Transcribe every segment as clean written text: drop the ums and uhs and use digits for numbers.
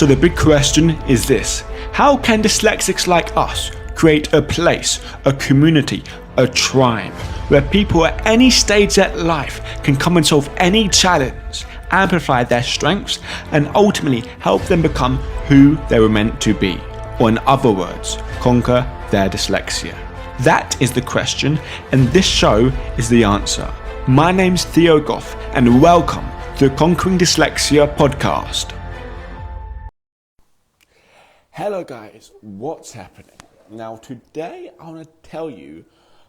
So the big question is this: how can dyslexics like us create a place, a community, a tribe where people at any stage of life can come and solve any challenge, amplify their strengths, and ultimately help them become who they were meant to be, or in other words, conquer their dyslexia? That is the question, and this show is the answer. My name's Theo Goff, and welcome to the Conquering Dyslexia podcast. Hello guys, what's happening? Now today I want to tell you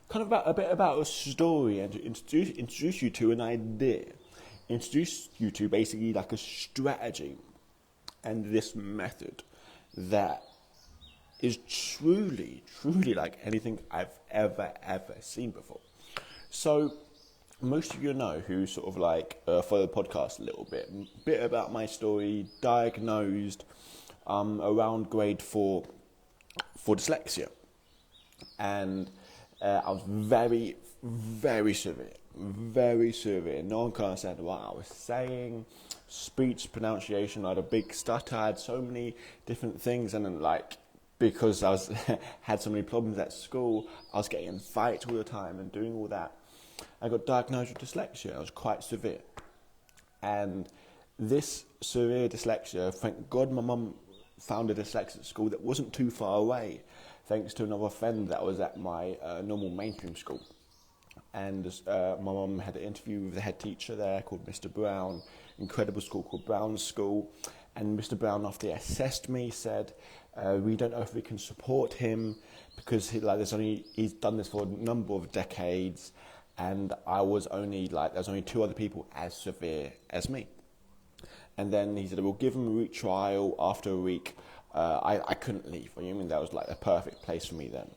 a bit about a story and to introduce you to an idea. Introduce you to basically like a strategy and this method that is truly like anything I've ever seen before. So most of you know who sort of like follow the podcast a little bit about my story, diagnosed around grade 4 for dyslexia, and I was very severe. No one could understand what I was saying. Speech, pronunciation, I had a big stutter. I had so many different things, and then because I had so many problems at school, I was getting in fights all the time and doing all that. I got diagnosed with dyslexia. I was quite severe, and this severe dyslexia, thank God my mum found a dyslexic school that wasn't too far away, thanks to another friend that was at my normal mainstream school. And my mum had an interview with the head teacher there called Mr. Brown, incredible school called Brown's School. And Mr. Brown, after he assessed me, said, we don't know if we can support him because he's done this for a number of decades, and there was only 2 other people as severe as me. And then he said, we'll give him a week trial. After a week, I couldn't leave. I mean, that was like a perfect place for me then.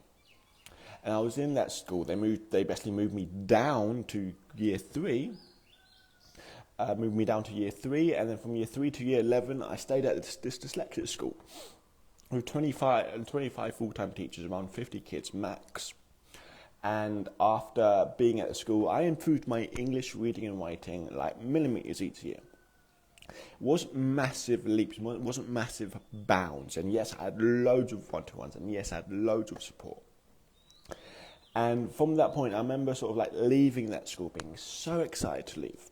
And I was in that school. They basically moved me down to year 3. And then from year 3 to year 11, I stayed at this dyslexic school with 25 full-time teachers, around 50 kids max. And after being at the school, I improved my English reading and writing like millimeters each year. It wasn't massive leaps, it wasn't massive bounds, and yes, I had loads of one-to-ones, and yes, I had loads of support. And from that point, I remember sort of like leaving that school, being so excited to leave.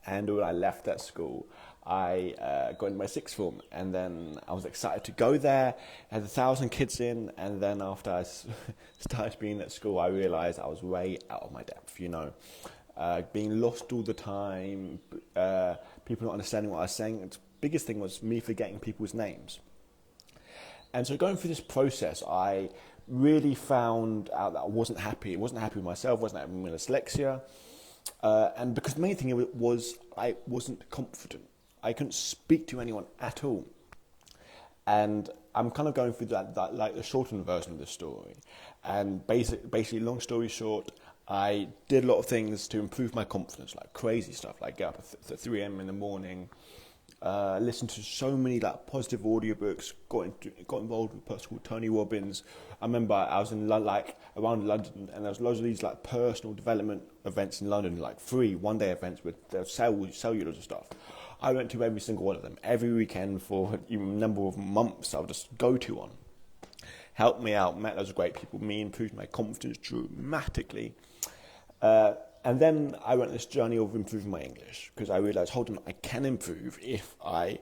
And when I left that school, I got into my 6th form, and then I was excited to go there. I had 1,000 kids in, and then after I started being at school, I realised I was way out of my depth, being lost all the time, people not understanding what I was saying. The biggest thing was me forgetting people's names. And so going through this process, I really found out that I wasn't happy. I wasn't happy with myself, wasn't happy with my dyslexia. And because the main thing was I wasn't confident. I couldn't speak to anyone at all. And I'm kind of going through that like the shortened version of the story. And basically, long story short, I did a lot of things to improve my confidence, like crazy stuff, like get up at 3 a.m. in the morning, listened to so many positive audiobooks, got involved with a person called Tony Robbins. I remember I was in around London, and there was loads of these personal development events in London, like free one-day events with sell you loads of stuff. I went to every single one of them every weekend for a number of months. I would just go to one. Helped me out, met loads of great people. Me improved my confidence dramatically. And then I went on this journey of improving my English, because I realised, hold on, I can improve if I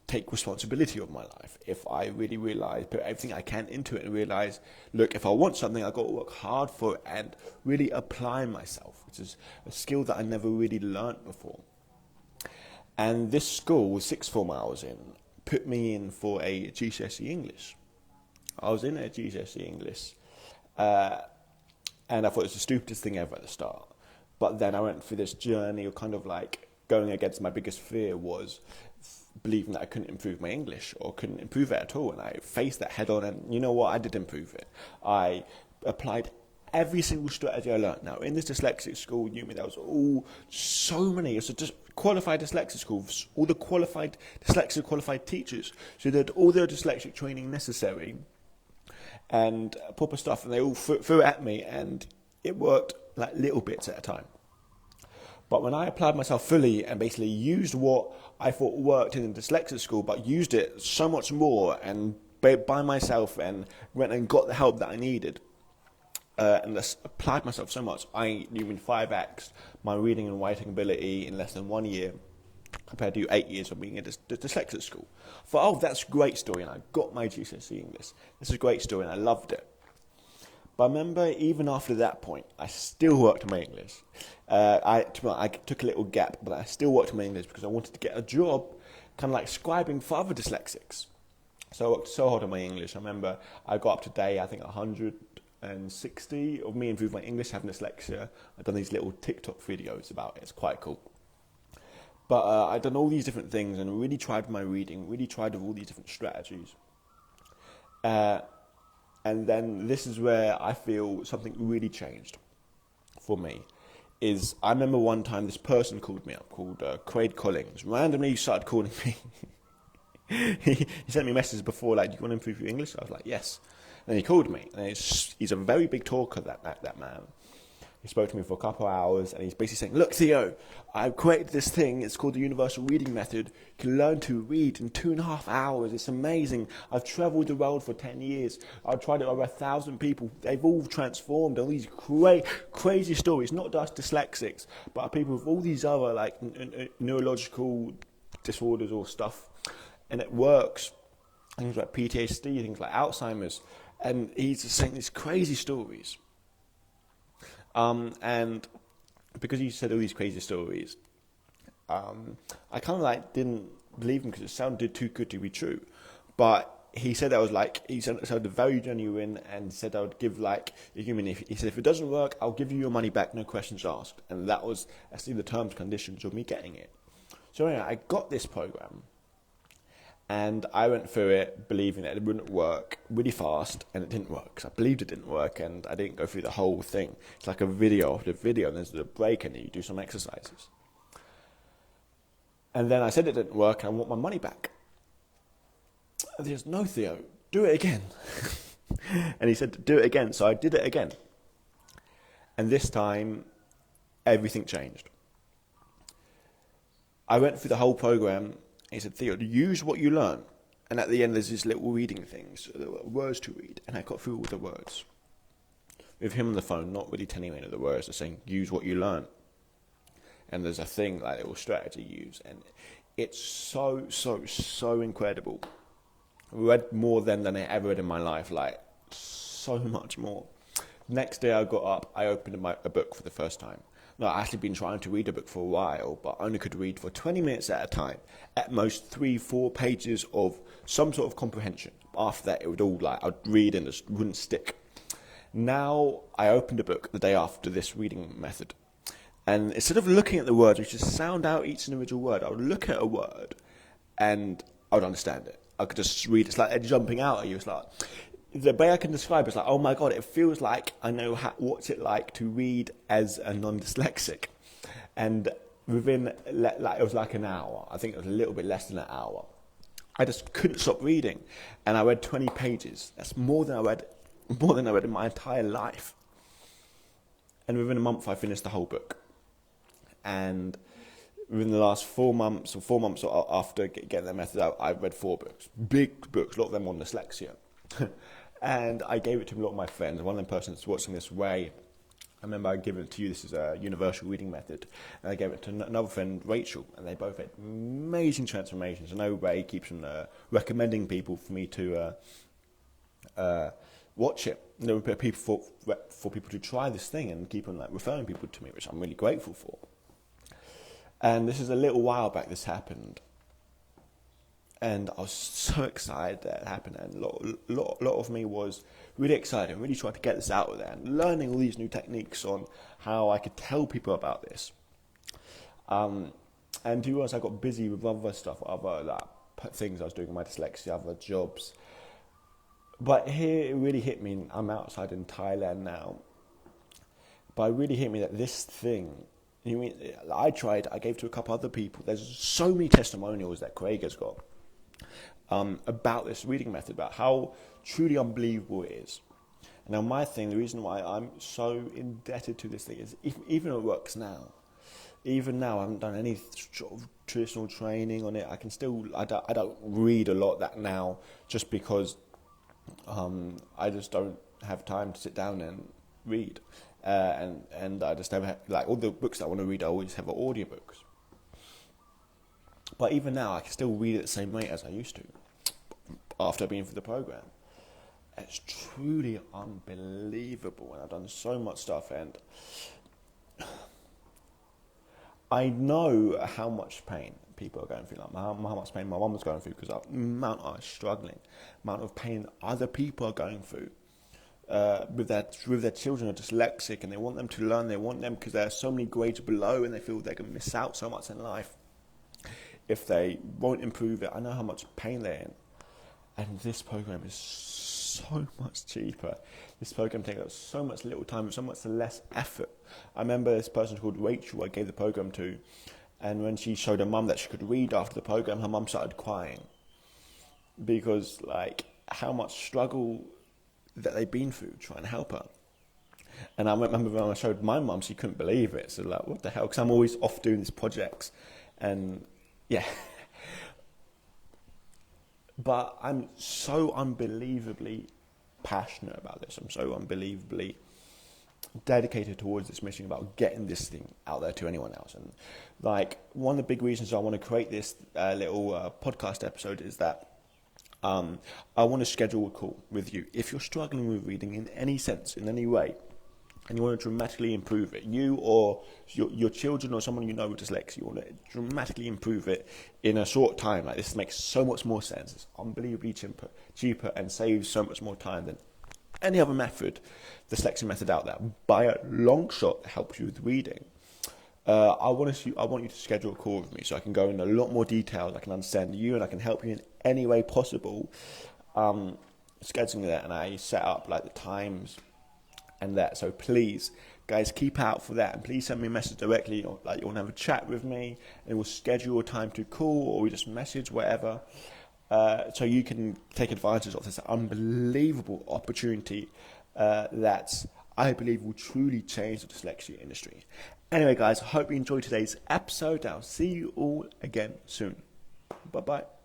take responsibility of my life. If I really realise, put everything I can into it and realise, look, if I want something, I've got to work hard for it and really apply myself, which is a skill that I never really learnt before. And this school, 6th form I was in, put me in for a GCSE English. I was in a GCSE English, and I thought it was the stupidest thing ever at the start. But then I went through this journey of kind of like going against my biggest fear was believing that I couldn't improve my English or couldn't improve it at all. And I faced that head on, and you know what? I did improve it. I applied every single strategy I learned. Now, in this dyslexic school, there was so many. It's just qualified dyslexic school, all the qualified dyslexic qualified teachers. So they had all their dyslexic training necessary and proper stuff, and they all threw it at me, and it worked like little bits at a time. But when I applied myself fully and basically used what I thought worked in the dyslexia school, but used it so much more and by myself and went and got the help that I needed, and applied myself so much, I even 5x my reading and writing ability in less than 1 year compared to 8 years of being at the dyslexia school. I thought, oh, that's a great story, and I got my GCSE English. This is a great story, and I loved it. But I remember even after that point, I still worked on my English. I took a little gap, but I still worked on my English because I wanted to get a job kind of like scribing for other dyslexics. So I worked so hard on my English. I remember I got up to date, I think 160 of me improving my English having dyslexia. I've done these little TikTok videos about it. It's quite cool. But I've done all these different things and really tried my reading, really tried all these different strategies. And then this is where I feel something really changed for me. I remember one time this person called me up, called Craig Collins, randomly started calling me. he sent me messages before, like, do you want to improve your English? I was like, yes. And then he called me, and he's a very big talker, that man. He spoke to me for a couple of hours, and he's basically saying, look, Theo, I've created this thing. It's called the Universal Reading Method. You can learn to read in 2.5 hours. It's amazing. I've traveled the world for 10 years. I've tried it over 1,000 people. They've all transformed. All these crazy stories, not just dyslexics, but people with all these other like neurological disorders or stuff. And it works. Things like PTSD, things like Alzheimer's. And he's just saying these crazy stories. And because he said all these crazy stories, I kind of like didn't believe him because it sounded too good to be true. But he said that was like, he sounded very genuine and said I would give like, he said if it doesn't work, I'll give you your money back, no questions asked. And that was actually the terms and conditions of me getting it. So anyway, I got this program. And I went through it believing that it wouldn't work really fast, and it didn't work. Because I believed it didn't work, and I didn't go through the whole thing. It's like a video after video, and there's a break, and you do some exercises. And then I said it didn't work, and I want my money back. And he says, no, Theo, do it again. And he said, do it again, so I did it again. And this time, everything changed. I went through the whole program. He said, Theo, use what you learn. And at the end, there's these little reading things, words to read. And I got through all the words. With him on the phone, not really telling me any of the words, just saying, use what you learn. And there's a thing, like a little strategy use. And it's so, so, so incredible. I read more than I ever read in my life, like so much more. Next day I got up, I opened a book for the first time. No, I've actually been trying to read a book for a while, but I only could read for 20 minutes at a time. At most 3-4 pages of some sort of comprehension. After that, it would all I'd read and it wouldn't stick. Now, I opened a book the day after this reading method. And instead of looking at the words, which just sound out each individual word, I would look at a word and I would understand it. I could just read. It's like jumping out at you. It's like, the way I can describe it is like, oh my God, it feels like I know what's it like to read as a non-dyslexic. And within, it was like an hour. I think it was a little bit less than an hour. I just couldn't stop reading. And I read 20 pages. That's more than I read in my entire life. And within a month, I finished the whole book. And within the last 4 months, after getting that method out, I've read 4 books. Big books, a lot of them on dyslexia. And I gave it to a lot of my friends. One of them persons watching this way, I remember I gave it to you. This is a universal reading method. And I gave it to another friend, Rachel, and they both had amazing transformations. I know Ray keeps on recommending people for me to watch it. People for people to try this thing and keep on referring people to me, which I'm really grateful for. And this is a little while back this happened. And I was so excited that it happened. And a lot of me was really excited and really trying to get this out there and learning all these new techniques on how I could tell people about this. And to be honest, I got busy with other stuff, other things I was doing with my dyslexia, other jobs. But here it really hit me. I'm outside in Thailand now. But it really hit me that this thing, I gave to a couple other people. There's so many testimonials that Craig has got. About this reading method, about how truly unbelievable it is. And now the reason why I'm so indebted to this thing is, even though it works now, even now, I haven't done any sort of traditional training on it. I don't read a lot of that now, just because I just don't have time to sit down and read. And I just never like all the books that I want to read. I always have audiobooks. But even now, I can still read at the same rate as I used to after being through the program. It's truly unbelievable, and I've done so much stuff, and I know how much pain people are going through, like how much pain my mum was going through, because the amount I was struggling, amount of pain other people are going through with their children are dyslexic, and they want them to learn, they want them because there are so many grades below, and they feel they're going to miss out so much in life if they won't improve it. I know how much pain they're in, and this program is so much cheaper. This program takes up so much little time and so much less effort. I remember this person called Rachel I gave the program to, and when she showed her mum that she could read after the program, her mum started crying, because like how much struggle that they've been through trying to help her. And I remember when I showed my mum, she couldn't believe it. So like, what the hell? Because I'm always off doing these projects, and yeah. But I'm so unbelievably passionate about this. I'm so unbelievably dedicated towards this mission about getting this thing out there to anyone else. And like one of the big reasons I want to create this little podcast episode is that I want to schedule a call with you. If you're struggling with reading in any sense, in any way, and you want to dramatically improve it, you or your children or someone you know with dyslexia, you want to dramatically improve it in a short time, like this makes so much more sense. It's unbelievably cheaper and saves so much more time than any other method, the dyslexia method out there, by a long shot helps you with reading. I want you to schedule a call with me so I can go in a lot more detail. I can understand you and I can help you in any way possible. Scheduling that, and I set up like the times and that. So please, guys, keep out for that, and please send me a message directly. Or, like, you want to have a chat with me, and we'll schedule a time to call, or we just message, whatever. So you can take advantage of this unbelievable opportunity that I believe will truly change the dyslexia industry. Anyway, guys, I hope you enjoyed today's episode. I'll see you all again soon. Bye-bye.